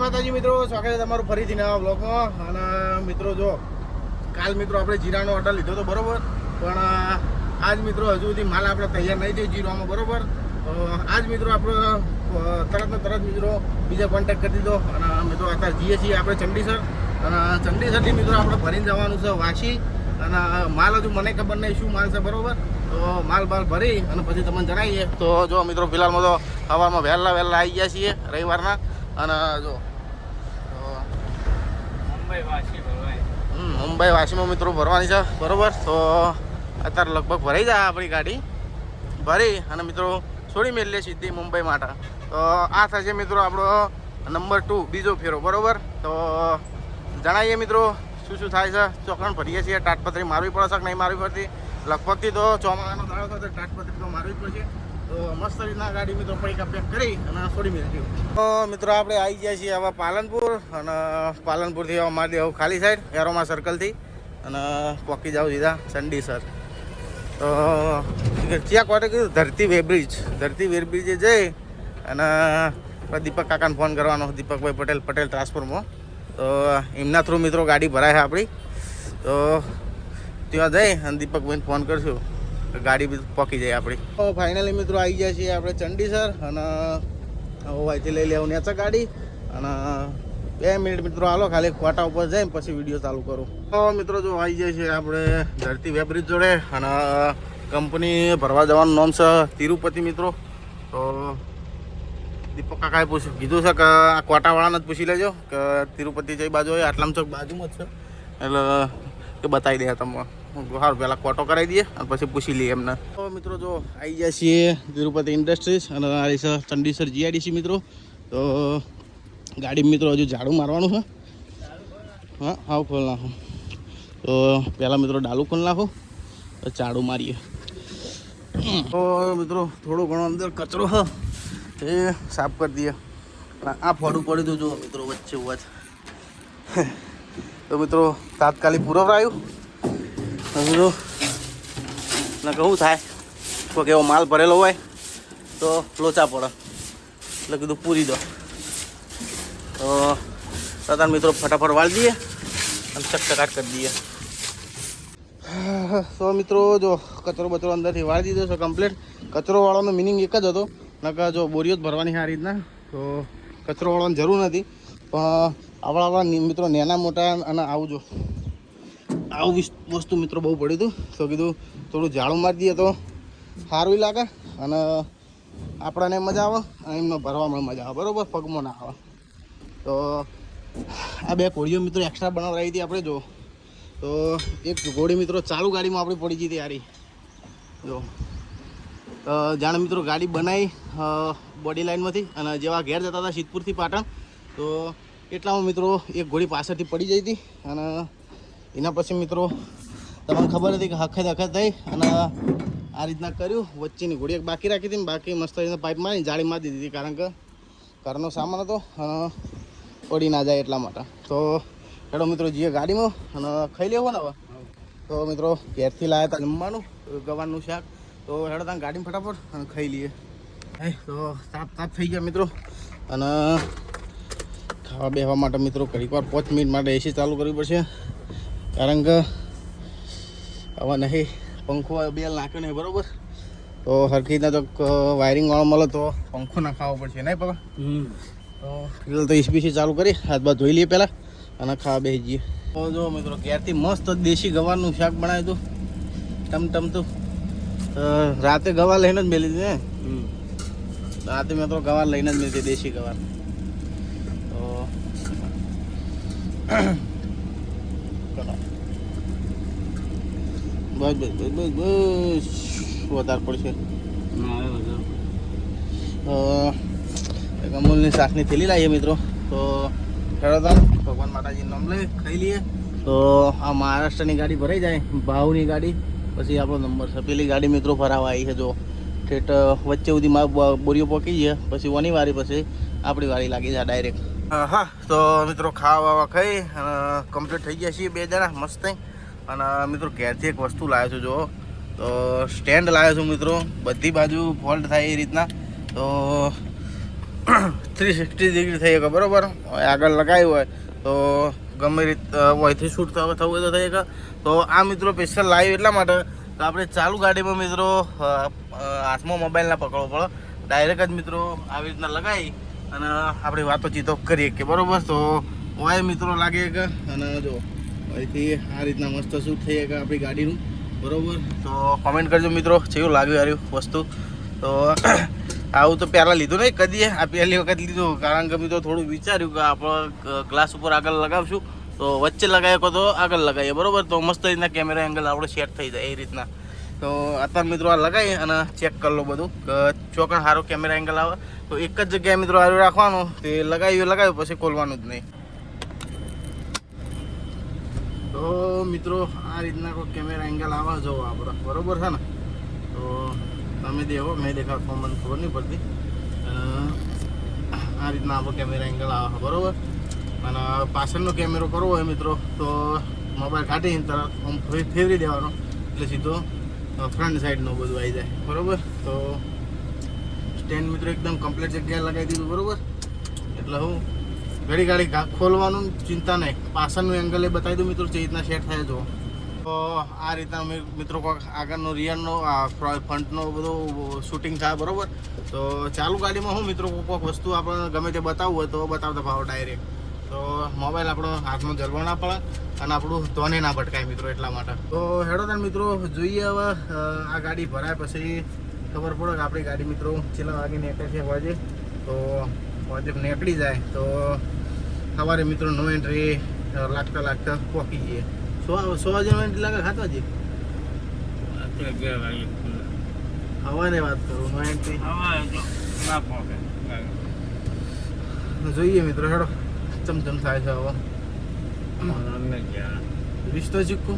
માતાજી મિત્રો, સ્વાગત છે તમારું ફરીથી નવા બ્લોગમાં. અને મિત્રો જો કાલ મિત્રો આપણે જીરાનો ઓર્ડર લીધો હતો બરોબર, પણ આજ મિત્રો હજુ સુધી માલ આપણે તૈયાર નહીં થયો જીરામાં બરોબર. તો આજ મિત્રો આપણે તરત મિત્રો બીજા કોન્ટેક્ટ કરી દીધો અને મિત્રો અત્યારે જઈએ છીએ આપણે ચંડીસર. અને ચંડીસરથી મિત્રો આપણે ભરીને જવાનું છે વાશી. અને માલ હજુ મને ખબર નહીં શું માલ છે બરોબર. તો માલ ભરી અને પછી તમને જણાવીએ. તો જો મિત્રો ફિલહાલમાં તો સવારમાં વહેલા આવી ગયા છીએ રવિવારના. અને જો મુંબઈ વાશીમાં મિત્રો ભરવાની છે બરોબર. તો અત્યારે લગભગ ભરાઈ જાય આપણી ગાડી ભરી અને મિત્રો છોડી મેળીએ સીધી મુંબઈ માટે. તો આ થશે મિત્રો આપણો નંબર 2 બીજો ફેરો બરોબર. તો જણાવીએ મિત્રો શું થાય છે. ચોકણ ભરીએ છીએ. તાટપત્રી મારવી પડશે કે નહીં મારવી પડતી. લગભગથી તો ચોમાસાનો દાડો થતો તાટપત્રી તો મારવી જ પડશે. તો મસ્ત રીતના ગાડી મિત્રો પૈકા પેક કરી અને છોડી મેળવી. તો મિત્રો આપણે આવી ગયા છીએ હવે પાલનપુર. અને પાલનપુરથી હવે મારી દેવું ખાલી સાઈડ એરોમા સર્કલથી અને પહોંચી જાઉં સીધા ચંડીસર. તો ત્યાં કોર્ટે કીધું ધરતી વેરબ્રિજે જઈ અને દીપક કાકાને ફોન કરવાનો. દીપકભાઈ પટેલ ટ્રાન્સફોર્મમાં. તો એમના થ્રુ મિત્રો ગાડી ભરાય છે આપણી. તો ત્યાં જઈ અને દીપકભાઈને ફોન કરશું, ગાડી બી પહોંચી જાય આપણી. તો ફાઇનલી મિત્રો આવી ગયા છીએ આપણે ચંડીસર. અને અહીંથી લઈ લેવું નેચા ગાડી. અને 2 મિનિટ મિત્રો હાલો ખાલી ખોટા ઉપર જઈને પછી વિડીયો ચાલુ કરું. તો મિત્રો જો આવી જાય છે આપણે ધરતી વેબ્રિજ જોડે. અને કંપની ભરવા જવાનું નામ છે તિરુપતિ મિત્રો. તો દીપક કાકાએ કીધું છે કે આ કોટાવાળાને જ પૂછી લેજો કે તિરુપતિ જઈ બાજુ હોય, આટલામાં ચોક બાજુમાં જ છે. એટલે કે બતાવી દે તમને. સારું પહેલાં કોટો કરાવી દઈએ અને પછી પૂછી લઈએ એમને. તો મિત્રો જો આવી જાય છીએ તિરુપતિ ઇન્ડસ્ટ્રીઝ. અને આ છે ચંડીસર જીઆઈડીસી મિત્રો. તો ગાડી મિત્રો હજુ ઝાડું મારવાનું છે. હા ખોલ નાખું. તો પહેલાં મિત્રો ડાલું ખોલ નાખું તો ઝાડું મારીએ. તો મિત્રો થોડો ઘણો અંદર કચરો છે એ સાફ કરી દઈએ. આ ફોડું પડ્યું હતું જો મિત્રો વચ્ચે ઉવા છે. તો મિત્રો તાત્કાલિક પુરવરાયું. મિત્રો ને કહું થાય કોઈ એવો માલ ભરેલો હોય તો લોચા પડે, એટલે કીધું પૂરી દો. તો તથા મિત્રો ફટાફટ વાળી દઈએ અને ચકચકાટ કરી દઈએ. તો મિત્રો જો કચરો અંદરથી વાળી દીધો છે કમ્પ્લીટ. કચરો વાળવાનો મિનિંગ એક જ હતો, નકર જો બોરીઓ જ ભરવાની આ રીતના. તો કચરો વાળવાની જરૂર નથી. પણ આપણા મિત્રો નાના મોટા અને આવું વસ્તુ મિત્રો બહુ પડ્યું હતું. તો કીધું થોડું ઝાડું મારી દઈએ તો સારું લાગે અને આપણાને મજા આવે અને એમને ભરવામાં મજા આવે બરાબર, પગમાં ના આવે. તો આ 2 ઘોડીઓ મિત્રો એક્સ્ટ્રા બનાવડાવી હતી આપણે. જો તો એક ઘોડી મિત્રો ચાલુ ગાડીમાં આપણી પડી ગઈ હતી યારી. જો જાણે મિત્રો ગાડી બનાવી બોડી લાઇનમાંથી અને જેવા ઘેર જતા હતા સિદ્ધપુરથી પાટણ, તો એટલામાં મિત્રો એક ઘોડી પાછળથી પડી જઈ હતી. અને એના પછી મિત્રો તમને ખબર હતી કે હખત થઈ અને આ રીતના કર્યું. વચ્ચેની ઘોડી એક બાકી રાખી હતી ને બાકી મસ્ત રીતના પાઇપ મારી જાળી મારી દીધી હતી, કારણ કે ઘરનો સામાન હતો અને પડી ના જાય એટલા માટે. તો હેડો મિત્રો જઈએ ગાડીમાં અને ખાઈ લેવો ને હવે. તો મિત્રો ઘેરથી લાવ્યા હતા જમવાનું ગવારનું શાક. તો હેડો ત્યાં ગાડીમાં ફટાફટ અને ખાઈ લઈએ. તો તાપ થઈ ગયા મિત્રો. અને ખાવા બેસવા માટે મિત્રો ઘડીક વાર 5 મિનિટ માટે એસી ચાલુ કરવી પડશે, કારણ કે હવે નહીં પંખો બેલ નાખ્યો નહીં બરાબર. તો સરખી રીતના તો વાયરિંગ વાળો મળે તો પંખો નાખાવો પડશે નહીં પગા. તો ફિલહાલ તો એસબીસી ચાલુ કરી હાથ બાદ ધોઈ લઈએ પહેલાં અને ખાવા બેસી જઈએ. તો જો મિત્રો ઘેરથી મસ્ત દેશી ગવારનું શાક બનાવ્યું હતું ટમટમતું. રાતે ગવાર લઈને જ મેલી હતી ને. રાતે મેં તો ગવાર લઈને જ મેલી દેશી ગવાર. તો બસ વધારે પડશે. અમૂલની શાકની થેલી લાવીએ મિત્રો. તો ખેડોતા ભગવાન માતાજીનું નામ લઈ ખાઈ લઈએ. તો આ મહારાષ્ટ્રની ગાડી ભરાઈ જાય, ભાવની ગાડી, પછી આપણો નંબર છે. પેલી ગાડી મિત્રો ફરાવા આવી છે. જો ઠેઠ વચ્ચે સુધી બોરીઓ પહોંચી જાય પછી ઓની વારી પછી આપણી વારી લાગી જાય ડાયરેક્ટ. હા તો મિત્રો ખાવા ખાઈ અને કમ્પ્લીટ થઈ ગયા છીએ 2 જણા મસ્ત. અને મિત્રો ઘેરથી એક વસ્તુ લાવ્યો છું. જો તો સ્ટેન્ડ લાવ્યો છું મિત્રો, બધી બાજુ ફોલ્ડ થાય એ રીતના. તો 360 ડિગ્રી થઈ શકે બરાબર. આગળ લગાવ્યું હોય તો ગમે રીત અહીંથી શૂટ થવું હોય તો થઈ શકે. તો આ મિત્રો સ્પેશિયલ લાઈવ એટલા માટે તો આપણે ચાલુ ગાડીમાં મિત્રો હાથમાં મોબાઈલ ના પકડવો પડે, ડાયરેક્ટ જ મિત્રો આવી રીતના લગાવી અને આપણી વાતોચીતો કરીએ કે બરાબર. તો ઓય મિત્રો લાગે કે અને જો અહીંથી આ રીતના મસ્ત શૂટ થઈ શકે આપણી ગાડીનું બરાબર. તો કોમેન્ટ કરજો મિત્રો કેવું લાગ્યું હાર્યું વસ્તુ. તો આવું તો પહેલાં લીધું નહીં કદી, આ પહેલી વખત લીધું, કારણ કે મિત્રો થોડું વિચાર્યું કે આપણે ગ્લાસ ઉપર આગળ લગાવશું તો વચ્ચે લગાવ્યો તો આગળ લગાવીએ બરાબર. તો મસ્ત રીતના કેમેરા એંગલ આપણે સેટ થઈ જાય એ રીતના. તો અત્યારે મિત્રો આ લગાવીએ અને ચેક કરી લો બધું કે ચોકણ સારો કેમેરા એંગલ આવે. તો એક જ જગ્યાએ મિત્રો સારું રાખવાનું, તે લગાવ્યું પછી ખોલવાનું જ નહીં. તો મિત્રો આ રીતના કોઈ કેમેરા એંગલ આવે જો આપણે બરાબર છે ને. તો તમે દેખો, મેં દેખાતો મને ખબર નહીં પડતી. આ રીતના આપણો કેમેરા એંગલ આવે બરાબર. અને પાછળનો કેમેરો કરવો હોય મિત્રો તો મોબાઈલ કાઢીને તરત આમ ફેરવી દેવાનો એટલે સીધો ફ્રન્ટ સાઈડનું બધું આવી જાય બરાબર. તો સ્ટેન્ડ મિત્રો એકદમ કમ્પ્લીટ જગ્યાએ લગાવી દીધું બરાબર. એટલે હું ગાડી ખોલવાનું ચિંતા નહીં, પાછળનું એંગલ એ બતાવી દઉં મિત્રો જે રીતના સેટ થાય જો. તો આ રીતના અમે મિત્રો કોઈક આગળનો રિયરનો ફ્રન્ટનો બધું શૂટિંગ થાય બરાબર. તો ચાલુ ગાડીમાં હું મિત્રો કોઈક વસ્તુ આપણે ગમે તે બતાવવું હોય તો બતાવતા ભાવ ડાયરેક્ટ. તો મોબાઈલ આપણો હાથમાં જલવા ના પડે અને આપણું ધોને ના ભટકાય મિત્રો એટલા માટે. તો હેડો તાર મિત્રો જોઈએ હવે આ ગાડી ભરાય પછી ખબર પડે કે આપણી ગાડી મિત્રો છેલ્લા વાગે નીકળે છે વાજે. તો વાજે નીકળી જાય તો સવારે મિત્રો નો એન્ટ્રી લાગતા પહોંચી જઈએ. 100 વાગે નો એન્ટ્રી લાગે ખાતા જઈએ હવાને વાત કરું નો એન્ટ્રી ના પહોંચે જોઈએ મિત્રો હેડો ચમચમ થાય છે હવે. વિષ્ણુ સિક્કો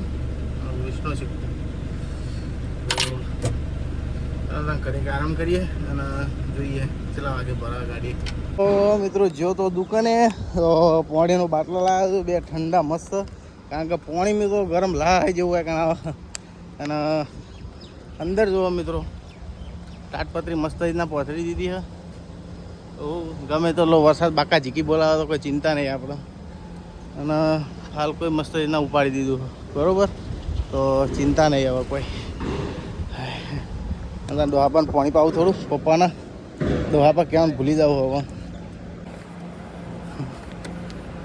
કરીને આરામ કરીએ અને જોઈએ કેટલા વાગે ભરાવે ગાડી. તો મિત્રો જો તો દુકાને પાણીનો બાટલો લાવ્યો બે ઠંડા મસ્ત, કારણ કે પાણી મિત્રો ગરમ લાય જેવું હોય કારણ. અને અંદર જુઓ મિત્રો તાટપત્રી મસ્ત રીતના પથરી દીધી છે. તો ગમે તો લો વરસાદ બાકા ઝીકી બોલાવે તો કોઈ ચિંતા નહીં આપણે. અને હાલ કોઈ મસ્ત રીતના ઉપાડી દીધું બરાબર. તો ચિંતા નહીં હવે કોઈ. અને ડોહા પણ પાણી પાવું થોડું પપ્પાના ડોહા પર ક્યાં ભૂલી જાવ હવે.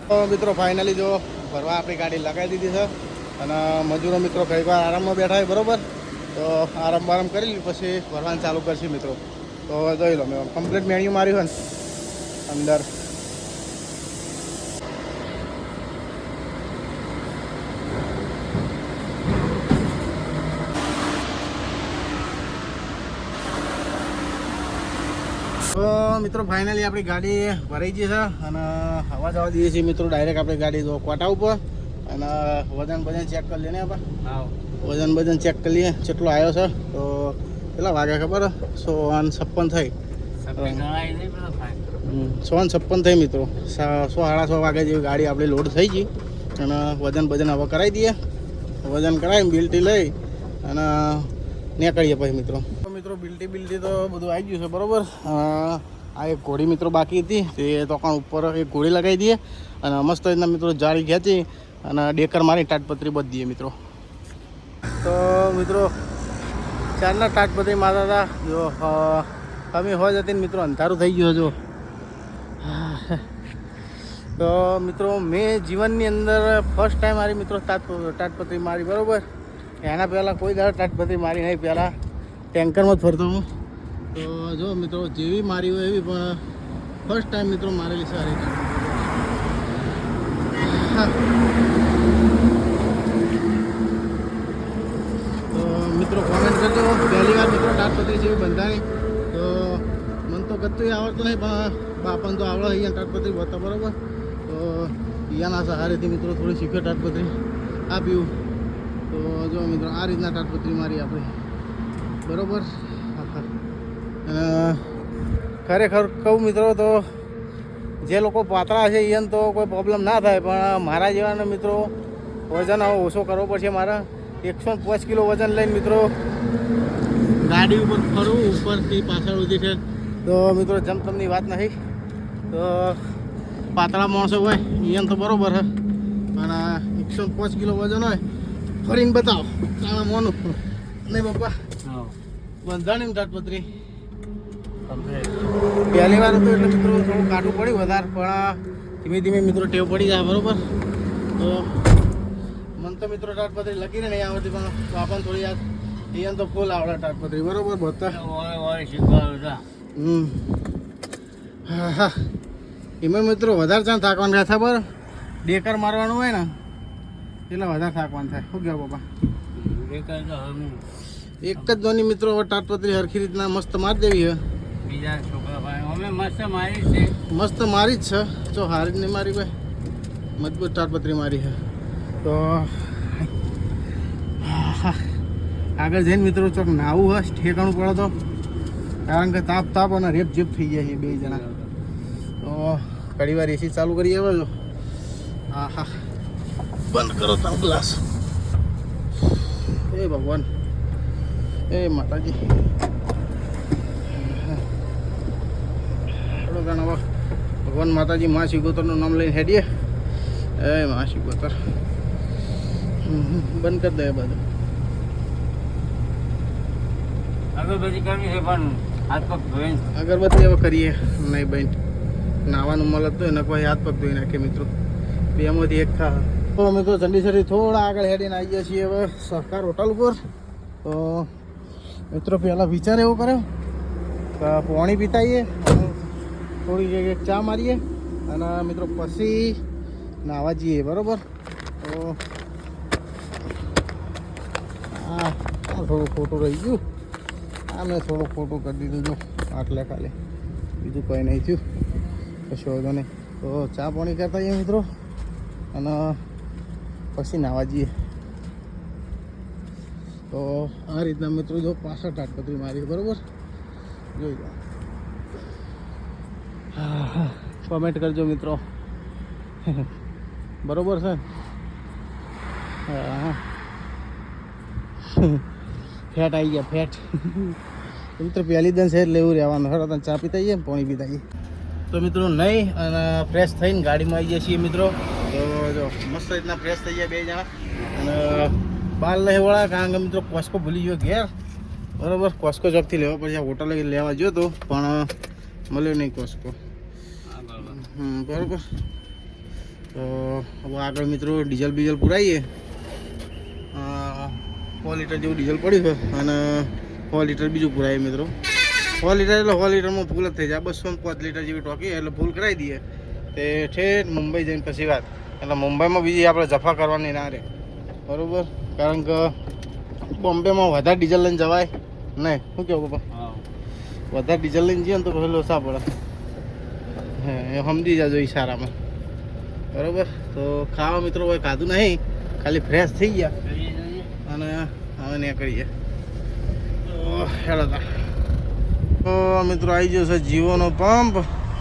તો મિત્રો ફાઇનલી જો ભરવા આપણી ગાડી લગાવી દીધી છે અને મજૂરો મિત્રો ઘણી વાર આરામમાં બેઠા હોય બરાબર. તો આરામ કરી પછી ભરવાનું ચાલુ કરશે મિત્રો. તો જોઈ લો મેં કમ્પ્લીટ મેન્યુ માર્યું હોય ને અંદર. તો મિત્રો ફાઇનલી આપણી ગાડી ભરાઈ ગઈ છે અને હવા જવા દઈએ છીએ મિત્રો ડાયરેક્ટ આપણી ગાડી જો કોટા ઉપર. અને વજન ચેક કરી લઈએ ને આપણે વજન ચેક કરી લઈએ કેટલો આવ્યો છે. તો કેટલા વાગ્યા ખબર 156 થઈ 156 થઈ મિત્રો. 100-150 વાગ્યા જેવી ગાડી આપણી લોડ થઈ ગઈ અને વજન હવે કરાવી દઈએ. વજન કરાવીને બિલ્ટી લઈ અને નીકળીએ પછી મિત્રો. મિત્રો બિલ્ટી તો બધું આવી ગયું છે બરાબર. આ એક ઘોડી મિત્રો બાકી હતી તે તોકાણ ઉપર એક ઘોડી લગાવી દઈએ અને મસ્ત રીતના મિત્રો જાળી ખેંચી અને ડેકર મારી તાટપત્રી બધી દઈએ મિત્રો. તો મિત્રો ચારના તાટપત્રી મારતા હતા જો અમે હોય જતી ને મિત્રો અંધારું થઈ ગયું જો. તો મિત્રો મેં જીવનની અંદર ફર્સ્ટ ટાઈમ મારી મિત્રો તાટપત્રી મારી બરાબર. એના પહેલાં કોઈ દાડો તાટપત્રી મારી નહીં, પહેલાં ટેન્કરમાં જ ફરતો હું. તો જો મિત્રો જેવી મારી હોય એવી પણ ફર્સ્ટ ટાઈમ મિત્રો મારેલી સારી. તો મિત્રો કોમેન્ટ કરજો પહેલી વાર મિત્રો તાટપત્રી જેવી બંધાણી. તો મને તો ગતું આવડતું નહીં પણ બાપાને તો આવડે અહીંયા તાટપત્રી બતા બરાબર. તો અહીંયાના સહારેથી મિત્રો થોડી શીખ્યો તાટપત્રી આપ્યું. તો જો મિત્રો આ રીતના તાટપત્રી મારી આપણે બરાબર. અને ખરેખર કહું મિત્રો તો જે લોકો પાતળા છે એને તો કોઈ પ્રોબ્લેમ ના થાય, પણ મારા જેવાના મિત્રો વજન હવે ઓછો કરવો પડશે. મારા 105 કિલો વજન લઈને મિત્રો ગાડી ઉપર ફરવું ઉપરથી પાછળ સુધી છે. તો મિત્રો જમતમની વાત નથી. તો પાતળા માણસો હોય અહીંયા તો બરોબર હે પણ 105 કિલો વજન હોય ફરીને બતાવો તાણા મોનું નહીં પપ્પા બંધાણી તાટપત્રી પહેલી વાર હતું એટલે મિત્રો થોડું કાઢવું પડ્યું વધારે પણ ધીમે ધીમે મિત્રો ટેવ પડી જાય બરોબર તો મને તો મિત્રો તાટપત્રી લગીને નહીં આવડતી પણ આપણને થોડી યાદ અહીંયા તો ફૂલ આવડે તાટપત્રી બરોબર બધા હા હા એમાં મિત્રો વધારે ચાણ થાકવાનું થાય ખબર ડેકર મારવાનું હોય ને એટલે વધારે થાકવાનું થાય શું કહેવું બાપા એક જ ધોની મિત્રો હવે તાટપત્રી હરખી રીતના મસ્ત મારી દેવી છે બીજા છોકરા ભાઈ અમે મસ્ત મારી છે મસ્ત મારી જ છે જો હારી જ નહીં મારી ભાઈ મજબૂત તાટપત્રી મારી છે તો આગળ જઈને મિત્રો ચોક નાવું હોય ઠેકાણું પડે તો કારણ કે તાપ તાપ અને રેપ જેપ થઈ જાય છે બે જણા તો ઘણી વાર એસી ચાલુ કરી આવે છો હા હા બંધ કરો તારો ગ્લાસ એ ભગવાન એ માતાજી ભગવાન માતાજી મા શિગોતરનું નામ લઈને હેડીએ એ મા શિગોતર બંધ કરી દે બધું અગરબત્તી કરવી છે પણ હાથ પગ ધોઈને અગરબત્તી હવે કરીએ નહીં બેન નાવાનું મળત તો એને કોઈ હાથ પગ ધોઈ નાખે મિત્રો બેમાંથી એક થા તો મિત્રો ચંડીસરથી થોડા આગળ હેડીને આવી ગયા છીએ હવે સહકાર હોટલ ઉપર તો મિત્રો પહેલાં વિચાર એવો કર્યો કે પાણી પીતાઈએ થોડી એક ચા મારીએ અને મિત્રો પછી નાહવા જઈએ બરાબર તો આ થોડું ખોટું રહી ગયું આ મેં થોડું ખોટું કરી દીધું જો આટલે ખાલી બીજું કંઈ નહીં થયું કશું વાંધો નહીં તો ચા પાણી કરતા આવીએ મિત્રો અને પછી નાહવા જઈએ તો આ રીતના મિત્રો જો પાછળ તાટપત્રી મારી બરાબર જોઈ જાઓ હા કોમેન્ટ કરજો મિત્રો બરોબર છે હા ફેટ આવી ગયા ફેટ મિત્રો પહેલી દન છે એટલે એવું રહેવાનું હર તને ચા પીતા આવીએ પાણી પીતા આવીએ તો મિત્રો નહીં અને ફ્રેશ થઈને ગાડીમાં આવી જઈએ છીએ મિત્રો તો જો મસ્ત રીતના ફ્રેશ થઈ ગયા બે જણા અને બાર નહીં વળા કારણ કે મિત્રો કોસ્કો ભૂલી ગયો ઘેર બરાબર કોસ્કો જોબથી લેવા પછી આ હોટલે લેવા ગયો તો પણ મળ્યો નહીં કોસ્કો બરાબર તો હવે આગળ મિત્રો ડીઝલ બીઝલ પુરાવીએ 4 લીટર જેવું ડીઝલ પડ્યું છે અને 4 લીટર બીજું પુરાવીએ મિત્રો 4 લીટર એટલે 4 લીટરમાં ફૂલ જ થઈ જાય 205 લીટર જેવી ટોકી એટલે ફૂલ કરાવી દઈએ તે ઠેઠ મુંબઈ જઈને પછી વાત એટલે મુંબઈમાં બીજી આપણે જફા કરવાની ના રહે બરાબર કારણ કે બોમ્બેમાં વધારે ડીઝલ લઈને જવાય નહીં શું કહેવું પપ્પા વધારે ડીઝલ લઈને જઈએ ને તો પછી લોસા પડે હે એ સમજી જાજો ઈશારામાં બરાબર તો ખાવા મિત્રો કોઈ ખાધું નહીં ખાલી ફ્રેશ થઈ ગયા અને હવે ને કરીએ તો હેડો તો મિત્રો આવી ગયો છે જીઓનો પંપ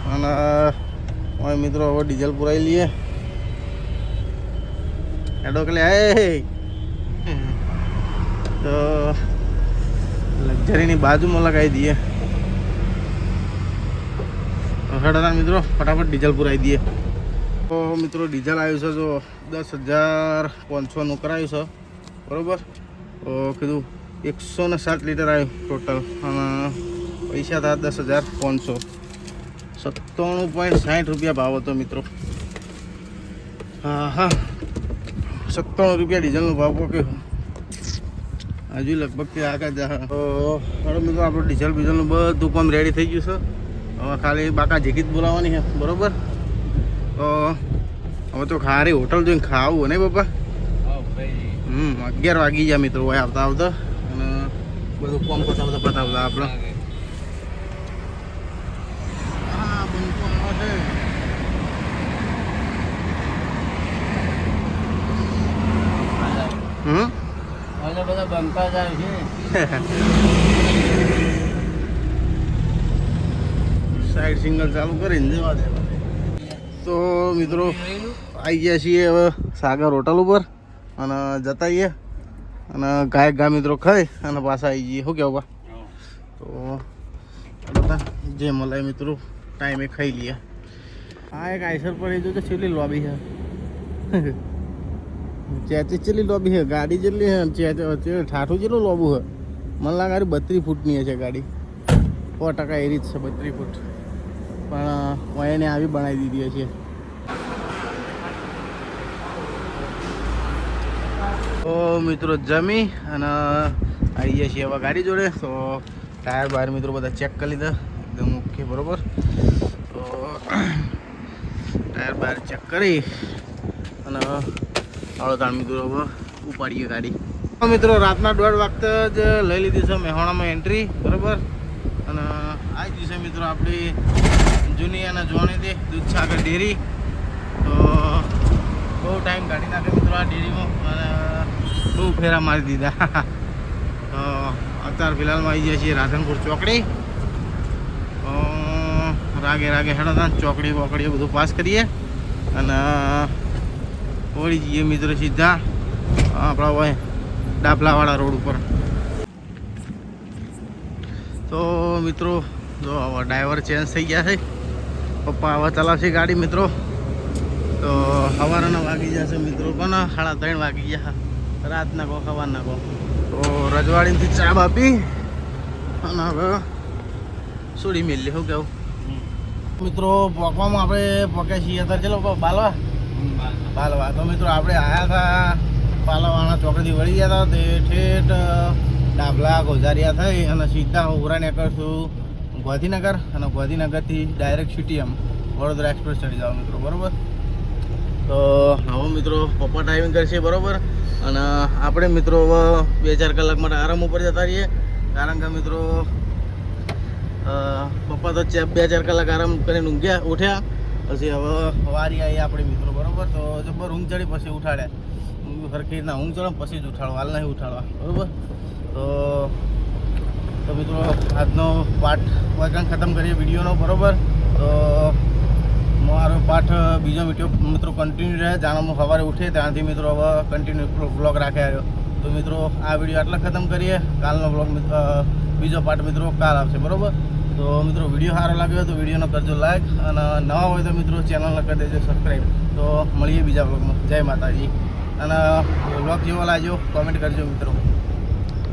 અને હવે મિત્રો હવે ડીઝલ પુરાવી લઈએ હેડો કે લે તો લક્ઝરીની બાજુમાં લગાવી દઈએ હેડો મિત્રો ફટાફટ ડીઝલ પુરાવી દઈએ તો મિત્રો ડીઝલ આવ્યું છે જો 10,500નું કરાવ્યું છે બરાબર તો કીધું 107 લીટર આવ્યું ટોટલ અને પૈસા થયા 10,500 97.60 ભાવ હતો મિત્રો હા હા 97 રૂપિયા ડીઝલનો ભાવ પક્યો હજુ લગભગ આગળ જા તો મિત્રો આપણું ડીઝલ બીઝલનું બધું કામ રેડી થઈ ગયું છે હવે ખાલી બાકા ઝીકી જ બોલાવવાની છે બરાબર તો હવે તો ખારી હોટલ જોઈને ખાવું નહીં બાપા 11 વાગી ગયા મિત્રો હોય આવતા આવતા અને બધું કામ પતાવતા પતાવતા આપણે હા બંકો આવે છે બધા બંકા જાય છે સાઈડ સિંગલ ચાલુ કરીને જવા દે તો મિત્રો આવી ગયા છીએ હવે સાગર હોટલ ઉપર અને જતા આવીએ અને ગાય મિત્રો ખાઈ અને પાછા આવી જઈએ શું કહેવું તો બધા જે મલાઈ મિત્રો ટાઈમે ખાઈ લઈએ હા એક આઈસર પર એ જો છેલ્લી લોબી છે ચેચી છેલ્લી લોબી છે ગાડી જેટલી છે ઠાઠું જેટલું લોબું છે મને લાગે 32 ફૂટની છે ગાડી 100% એ રીત છે 32 ફૂટ પણ એને આવી બનાવી દીધી છે તો મિત્રો જમી અને આવી ગયા છીએ હવે ગાડી જોડે તો ટાયર બાર મિત્રો બધા ચેક કરી લીધા એકદમ ઓકે બરોબર તો ટાયર બાર ચેક કરી અને આવડો તાણ મિત્રો હવે ઉપાડીએ ગાડી મિત્રો રાતના 1:30 વાગતે જ લઈ લીધી છે મહેસાણામાં એન્ટ્રી બરોબર અને આ જ દિવસે મિત્રો આપણી જૂની અને જોણીથી દૂધસાગર ડેરી તો બહુ ટાઈમ કાઢી નાખે મિત્રો આ ડેરીમાં અને બહુ ફેરા મારી દીધા તો અત્યારે ફિલહાલમાં આવી ગયા છીએ રાધનપુર ચોકડી રાગે રાગે હેડો ચોકડી બોકડી બધું પાસ કરીએ અને ઓળી જઈએ મિત્રો સીધા આપણા હોય ડાભલાવાળા રોડ ઉપર તો મિત્રો જો હવે ડ્રાઈવર ચેન્જ થઈ ગયા છે પપ્પા હવે ચલાવશે ગાડી મિત્રો તો સવારના વાગી જશે મિત્રો પણ 3:30 વાગી ગયા રાતના કહો સવારના કહો તો રજવાડીથી ચા આપી અને હવે સોડી મેલી શું કેવું મિત્રો પોકવામાં આપણે પોક્યા છીએ અત્યારે ચલો બાલવા તો મિત્રો આપણે આવ્યા હતા પાલાવાળા ચોકડીથી વળી ગયા હતા તે ઠેઠ ડાભલા ગોઝારિયા થઈ અને સીધા ઉરા નીકળશું ગાંધીનગર અને ગાંધીનગરથી ડાયરેક્ટ સીટીએમ વડોદરા એક્સપ્રેસ ચડી જાવ મિત્રો બરાબર તો હવે મિત્રો પપ્પા ડ્રાઇવિંગ કરશે બરાબર અને આપણે મિત્રો હવે 2-4 કલાક માટે આરામ ઉપર જતા રહીએ કારણ કે મિત્રો પપ્પા તો 2-4 કલાક આરામ કરીને ઊંઘ્યા ઉઠ્યા પછી હવે વારી આવી આપણે મિત્રો બરાબર તો જબર ઊંઘ ચડી પછી ઉઠાડ્યા સરખી રીતના ઊંઘ ચડે પછી જ ઉઠાડવા હાલ નહીં ઉઠાડવા બરાબર તો મિત્રો આજનો પાઠ વાંચન ખતમ કરીએ વિડીયોનો બરાબર તો મારો પાઠ બીજો વિડીયો મિત્રો કન્ટિન્યુ રહે જાણવામાં સવારે ઉઠે ત્યાંથી મિત્રો હવે કન્ટિન્યુ બ્લોગ રાખ્યા તો મિત્રો આ વિડીયો આટલા ખતમ કરીએ કાલનો બ્લોગ બીજો પાર્ટ મિત્રો કાલ આવશે બરાબર તો મિત્રો વિડીયો સારો લાગ્યો તો વિડીયોનો કરજો લાઈક અને નવા હોય તો મિત્રો ચેનલને કરી દેજો સબસ્ક્રાઈબ તો મળીએ બીજા બ્લોગમાં જય માતાજી અને બ્લોગ જેવો લાગ્યો કોમેન્ટ કરજો મિત્રો